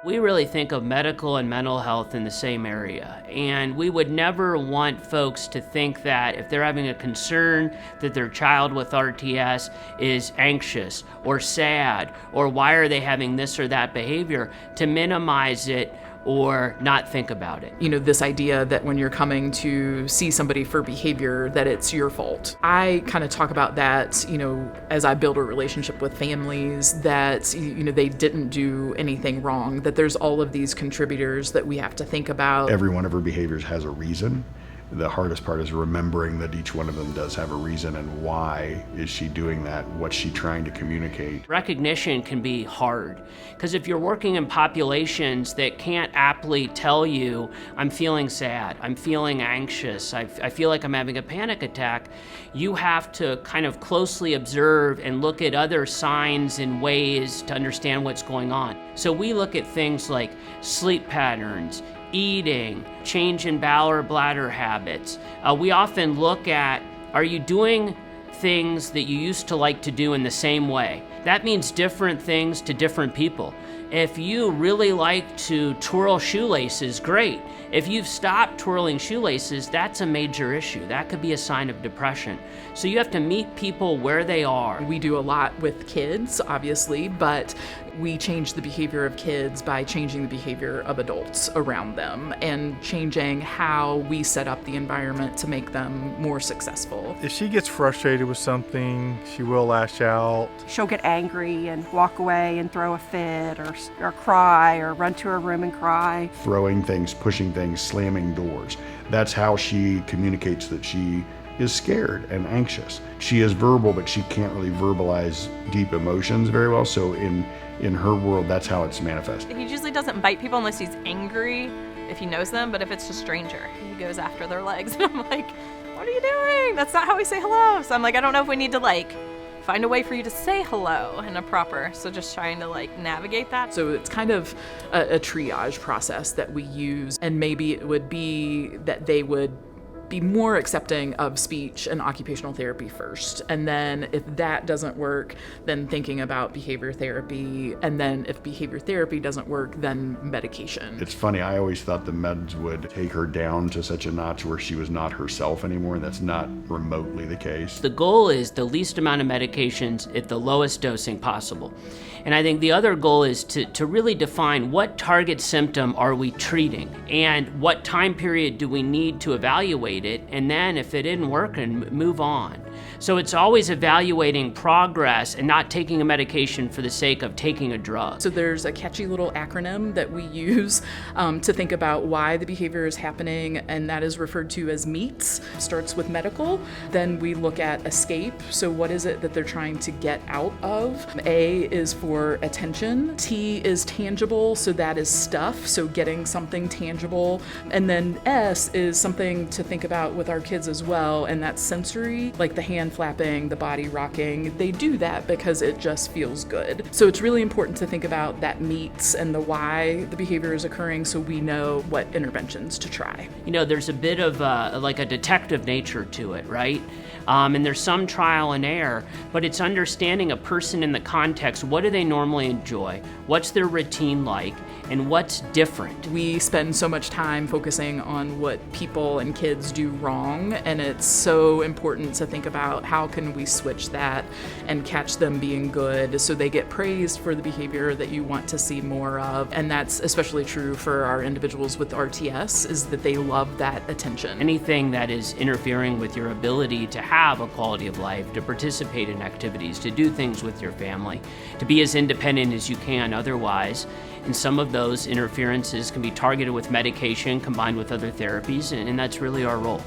We really think of medical and mental health in the same area, and we would never want folks to think that if they're having a concern that their child with RTS is anxious or sad, or why are they having this or that behavior, to minimize it or not think about it. You know, this idea that when you're coming to see somebody for behavior, that it's your fault. I kind of talk about that, you know, as I build a relationship with families, that, you know, they didn't do anything wrong, that there's all of these contributors that we have to think about. Every one of her behaviors has a reason. The hardest part is remembering that each one of them does have a reason, and why is she doing that? What's she trying to communicate? Recognition can be hard, because if you're working in populations that can't aptly tell you, I'm feeling sad, I'm feeling anxious, I feel like I'm having a panic attack, you have to kind of closely observe and look at other signs and ways to understand what's going on. So we look at things like sleep patterns, eating, change in bowel or bladder habits. We often look at, are you doing things that you used to like to do in the same way? That means different things to different people. If you really like to twirl shoelaces, great. If you've stopped twirling shoelaces, that's a major issue. That could be a sign of depression. So you have to meet people where they are. We do a lot with kids, obviously, but we change the behavior of kids by changing the behavior of adults around them and changing how we set up the environment to make them more successful. If she gets frustrated with something, she will lash out. She'll get angry and walk away and throw a fit or cry or run to her room and cry. Throwing things, pushing things, slamming doors. That's how she communicates that she is scared and anxious. She is verbal, but she can't really verbalize deep emotions very well. So in her world, that's how it's manifested. He usually doesn't bite people unless he's angry, if he knows them, but if it's a stranger, he goes after their legs. And I'm like, what are you doing? That's not how we say hello. So I'm like, I don't know if we need to find a way for you to say hello in a proper, so just trying to navigate that. So it's kind of a triage process that we use, and maybe it would be that they would be more accepting of speech and occupational therapy first. And then if that doesn't work, then thinking about behavior therapy. And then if behavior therapy doesn't work, then medication. It's funny, I always thought the meds would take her down to such a notch where she was not herself anymore, and that's not remotely the case. The goal is the least amount of medications at the lowest dosing possible. And I think the other goal is to really define what target symptom are we treating and what time period do we need to evaluate it, and then if it didn't work, and move on. So it's always evaluating progress and not taking a medication for the sake of taking a drug. So there's a catchy little acronym that we use to think about why the behavior is happening, and that is referred to as MEATS. Starts with medical. Then we look at escape. So what is it that they're trying to get out of? A is for attention. T is tangible, so that is stuff, so getting something tangible. And then S is something to think about with our kids as well, and that's sensory, like the hand flapping, the body rocking. They do that because it just feels good. So it's really important to think about that MEATS and the why the behavior is occurring, so we know what interventions to try. You know, there's a bit of a detective nature to it, right? And there's some trial and error, but it's understanding a person in the context. What do they normally enjoy? What's their routine like? And what's different? We spend so much time focusing on what people and kids do wrong, and it's so important to think about how can we switch that and catch them being good so they get praised for the behavior that you want to see more of. And that's especially true for our individuals with RTS, is that they love that attention. Anything that is interfering with your ability to have a quality of life, to participate in activities, to do things with your family, to be as independent as you can otherwise. And some of those interferences can be targeted with medication combined with other therapies, and that's really our role.